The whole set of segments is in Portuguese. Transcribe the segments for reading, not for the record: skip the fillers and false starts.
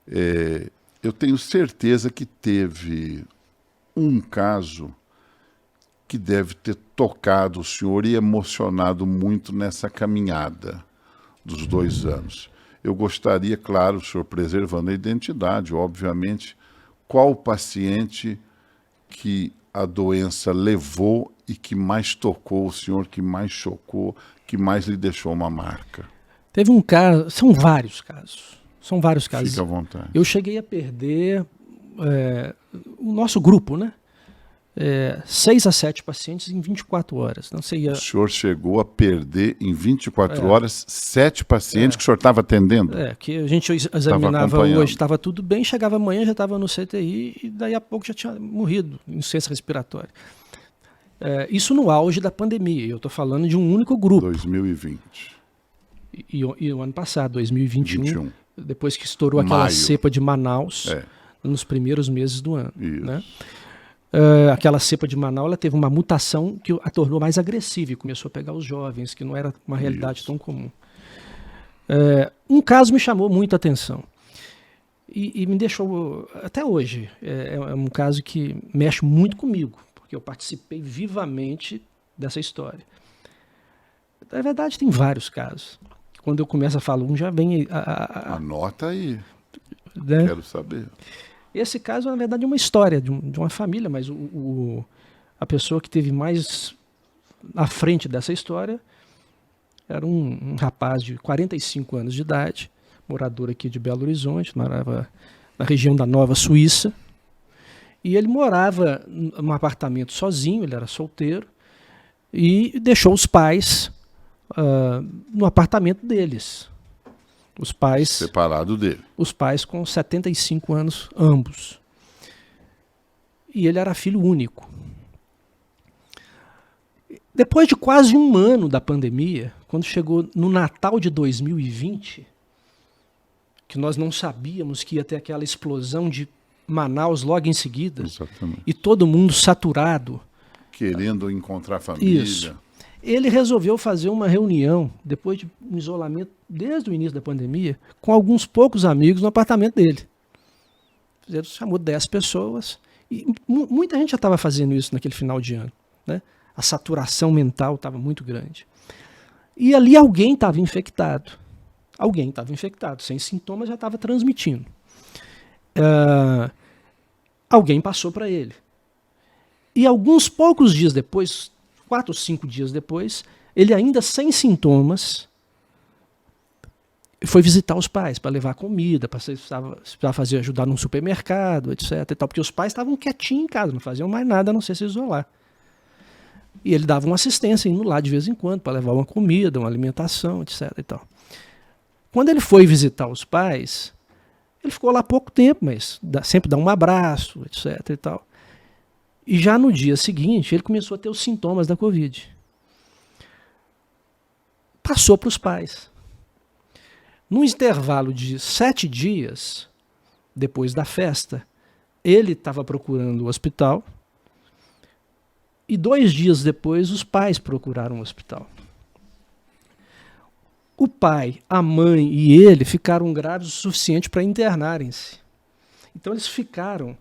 Eu tenho certeza que teve um caso que deve ter tocado o senhor e emocionado muito nessa caminhada dos 2 anos. Eu gostaria, claro, o senhor preservando a identidade, obviamente, qual o paciente que a doença levou e que mais tocou o senhor, que mais chocou, que mais lhe deixou uma marca? Teve um caso, são vários casos. São vários casos. Fique à vontade. Eu cheguei a perder o nosso grupo, né? 6 a 7 pacientes em 24 horas. Não sei, O senhor chegou a perder em 24 horas 7 pacientes que o senhor estava atendendo? Que a gente examinava hoje, estava tudo bem, chegava amanhã, já estava no CTI e daí a pouco já tinha morrido, insuficiência respiratória. Isso no auge da pandemia, eu estou falando de um único grupo. 2020. E o ano passado, 2021, depois que estourou aquela cepa de Manaus, nos primeiros meses do ano. Isso. Né? Aquela cepa de Manaus, ela teve uma mutação que a tornou mais agressiva e começou a pegar os jovens, que não era uma realidade tão comum. Um caso me chamou muito a atenção e me deixou, até hoje, é um caso que mexe muito comigo, porque eu participei vivamente dessa história. Na verdade, tem vários casos. Quando eu começo a falar já vem... Anota aí, né? Quero saber. Esse caso, na verdade, é uma história de uma família, mas a pessoa que teve mais à frente dessa história era um rapaz de 45 anos de idade, morador aqui de Belo Horizonte, morava na região da Nova Suíça, e ele morava num apartamento sozinho, ele era solteiro, e deixou os pais no apartamento deles. Os pais... Separado dele. Os pais com 75 anos, ambos. E ele era filho único. Depois de quase um ano da pandemia, quando chegou no Natal de 2020, que nós não sabíamos que ia ter aquela explosão de Manaus logo em seguida, exatamente, e todo mundo saturado. Querendo encontrar família. Isso. Ele resolveu fazer uma reunião, depois de um isolamento, desde o início da pandemia, com alguns poucos amigos no apartamento dele. Chamou 10 pessoas, e muita gente já estava fazendo isso naquele final de ano. Né? A saturação mental estava muito grande. E ali alguém estava infectado. Alguém estava infectado, sem sintomas, já estava transmitindo. Alguém passou para ele. E alguns poucos dias depois, 4 ou 5 dias depois, ele ainda sem sintomas, foi visitar os pais para levar comida, para fazer ajudar num supermercado, etc. E tal, porque os pais estavam quietinhos em casa, não faziam mais nada a não ser se isolar. E ele dava uma assistência indo lá de vez em quando para levar uma comida, uma alimentação, etc. E tal. Quando ele foi visitar os pais, ele ficou lá pouco tempo, mas sempre dá um abraço, etc. E tal. E já no dia seguinte, ele começou a ter os sintomas da Covid. Passou para os pais. Num intervalo de 7 dias, depois da festa, ele estava procurando o hospital e 2 dias depois os pais procuraram o hospital. O pai, a mãe e ele ficaram graves o suficiente para internarem-se. Então eles ficaram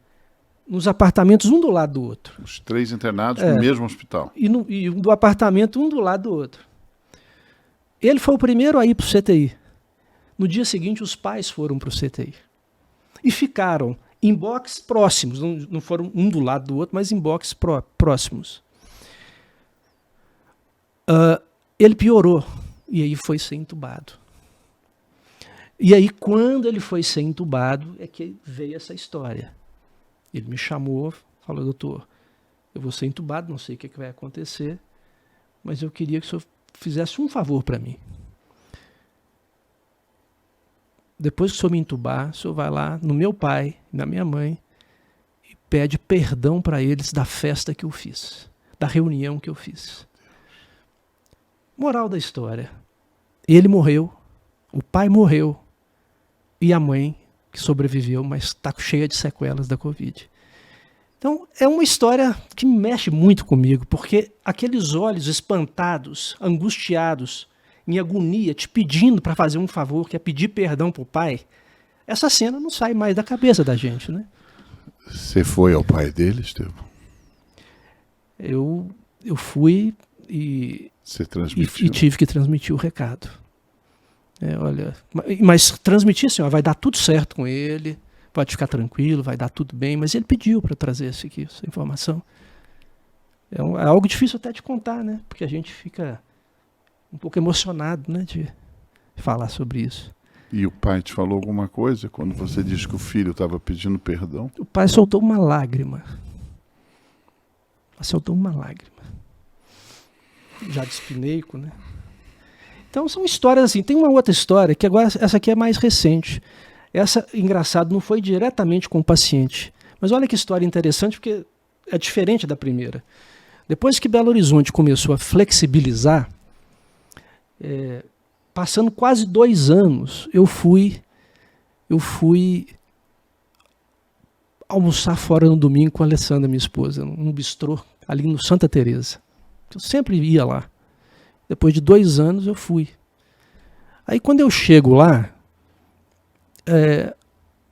nos apartamentos um do lado do outro. Os 3 internados no mesmo hospital. E do apartamento um do lado do outro. Ele foi o primeiro a ir para o CTI. No dia seguinte, os pais foram para o CTI. E ficaram em boxes próximos. Não foram um do lado do outro, mas em boxes próximos. Ele piorou. E aí foi ser entubado. E aí, quando ele foi ser entubado, é que veio essa história. Ele me chamou, falou: doutor, eu vou ser entubado, não sei o que vai acontecer, mas eu queria que o senhor fizesse um favor para mim. Depois que o senhor me entubar, o senhor vai lá no meu pai, na minha mãe, e pede perdão para eles da festa que eu fiz, da reunião que eu fiz. Moral da história: ele morreu, o pai morreu, e a mãe, que sobreviveu, mas está cheia de sequelas da Covid. Então, é uma história que mexe muito comigo, porque aqueles olhos espantados, angustiados, em agonia, te pedindo para fazer um favor, que é pedir perdão para o pai, Essa cena não sai mais da cabeça da gente, né? Você foi ao pai dele, Estevão? Eu fui e Você transmitiu? e tive que transmitir o recado. Olha, mas transmitir assim, ó, vai dar tudo certo com ele, pode ficar tranquilo, vai dar tudo bem, mas ele pediu para trazer essa informação. É algo difícil até de contar, né? Porque a gente fica um pouco emocionado, né, de falar sobre isso. E o pai te falou alguma coisa quando você disse que o filho estava pedindo perdão? O pai soltou uma lágrima. Soltou uma lágrima. Já despineco, né? Então são histórias assim. Tem uma outra história, que agora essa aqui é mais recente. Essa, engraçado, não foi diretamente com o paciente. Mas olha que história interessante, porque é diferente da primeira. Depois que Belo Horizonte começou a flexibilizar, passando quase 2 anos, eu fui almoçar fora no domingo com a Alessandra, minha esposa, num bistrô ali no Santa Teresa. Eu sempre ia lá. Depois de 2 anos eu fui. Aí quando eu chego lá,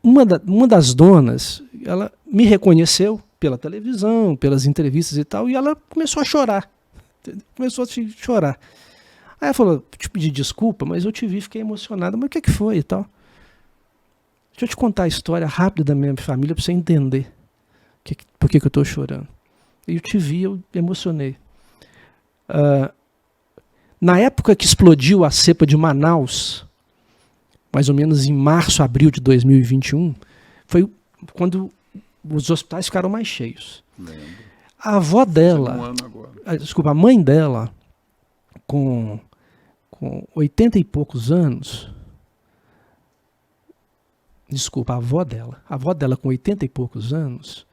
uma das donas, ela me reconheceu pela televisão, pelas entrevistas e tal, e ela começou a chorar. Começou a chorar. Aí ela falou, te pedi desculpa, mas eu te vi, fiquei emocionada. Mas o que foi e tal? Deixa eu te contar a história rápida da minha família para você entender por que eu estou chorando. E eu te vi, eu emocionei. Na época que explodiu a cepa de Manaus, mais ou menos em março, abril de 2021, foi quando os hospitais ficaram mais cheios. Lembro. A avó dela, a mãe dela, com 80 e poucos anos, a avó dela com 80 e poucos anos,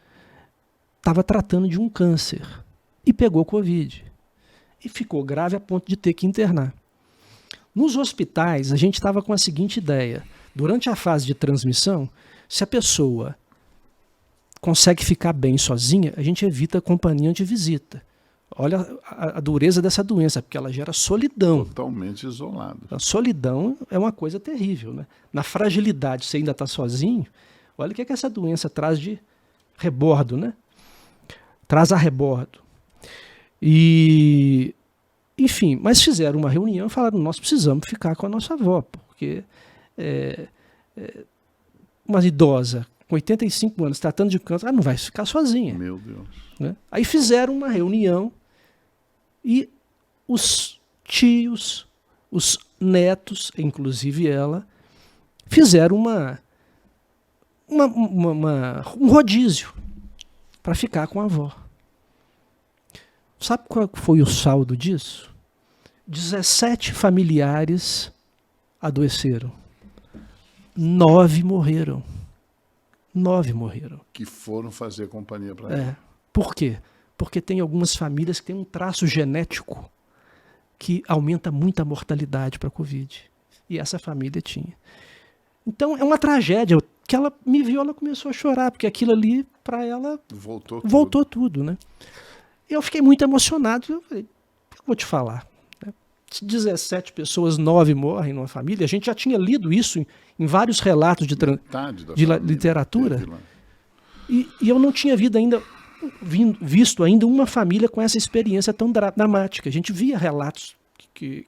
estava tratando de um câncer e pegou Covid. E ficou grave a ponto de ter que internar. Nos hospitais, a gente estava com a seguinte ideia. Durante a fase de transmissão, se a pessoa consegue ficar bem sozinha, a gente evita acompanhante de visita. Olha a dureza dessa doença, porque ela gera solidão. Totalmente isolado. A solidão é uma coisa terrível, né? Na fragilidade, você ainda está sozinho, olha o que essa doença traz de rebordo, né? Traz a rebordo. E, enfim, mas fizeram uma reunião e falaram, nós precisamos ficar com a nossa avó, porque uma idosa com 85 anos tratando de câncer, não vai ficar sozinha. Meu Deus. Né? Aí fizeram uma reunião e os tios, os netos, inclusive ela, fizeram um rodízio para ficar com a avó. Sabe qual foi o saldo disso? 17 familiares adoeceram. 9 morreram. 9 morreram. Que foram fazer companhia para ela. Por quê? Porque tem algumas famílias que têm um traço genético que aumenta muito a mortalidade para a Covid. E essa família tinha. Então é uma tragédia. Que ela me viu, ela começou a chorar, porque aquilo ali, para ela, voltou tudo, né? Eu fiquei muito emocionado. Eu falei, eu vou te falar. 17 pessoas, 9 morrem numa família. A gente já tinha lido isso em vários relatos de literatura. E eu não tinha visto ainda uma família com essa experiência tão dramática. A gente via relatos que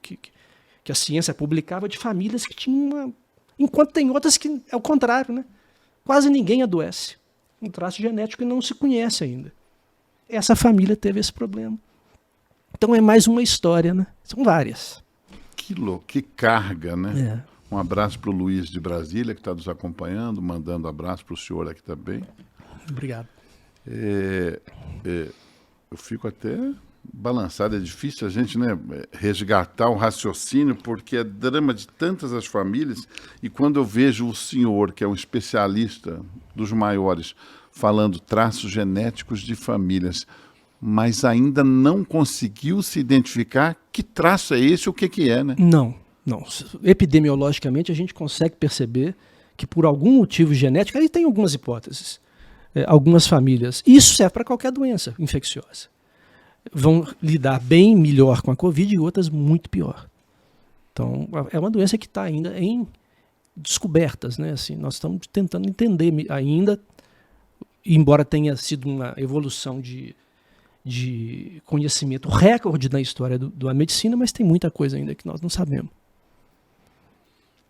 a ciência publicava de famílias que tinham enquanto tem outras que é o contrário, né? Quase ninguém adoece. Um traço genético que não se conhece ainda. Essa família teve esse problema. Então é mais uma história, né? São várias. Que carga, né? É. Um abraço para o Luiz de Brasília, que está nos acompanhando, mandando abraço para o senhor aqui também. Obrigado. Eu fico até balançado, é difícil a gente, né, resgatar o raciocínio, porque é drama de tantas as famílias, e quando eu vejo o senhor, que é um especialista dos maiores, falando traços genéticos de famílias, mas ainda não conseguiu se identificar que traço é esse, o que é, né? Não. Epidemiologicamente, a gente consegue perceber que por algum motivo genético, aí tem algumas hipóteses, algumas famílias, isso serve para qualquer doença infecciosa, vão lidar bem melhor com a Covid e outras muito pior. Então, é uma doença que está ainda em descobertas, né? Assim, nós estamos tentando entender ainda, embora tenha sido uma evolução de conhecimento recorde na história da medicina, mas tem muita coisa ainda que nós não sabemos.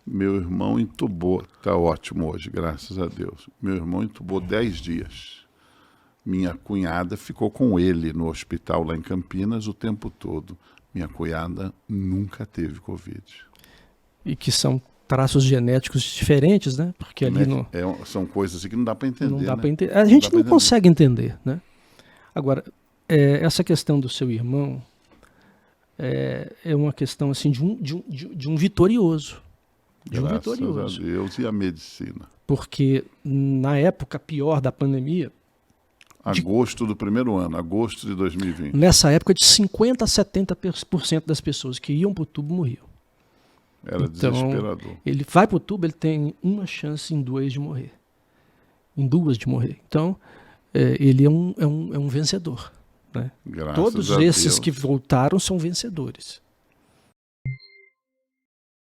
Meu irmão entubou, tá ótimo hoje, graças a Deus. Meu irmão entubou 10 dias. Minha cunhada ficou com ele no hospital lá em Campinas o tempo todo. Minha cunhada nunca teve Covid. E que são traços genéticos diferentes, né? Porque ali são coisas assim que não dá para entender. Não dá né? para entender. A gente não consegue entender, né? Agora, essa questão do seu irmão é uma questão assim de um vitorioso. Graças a Deus e a medicina. Porque na época pior da pandemia, agosto do primeiro ano, agosto de 2020. Nessa época, de 50% a 70% das pessoas que iam para o tubo morriam. Era desesperador. Ele vai para o tubo, ele tem uma chance em 2 de morrer. Em 2 de morrer. Então, ele é um vencedor. Né? Graças Todos a esses Deus. que voltaram são vencedores.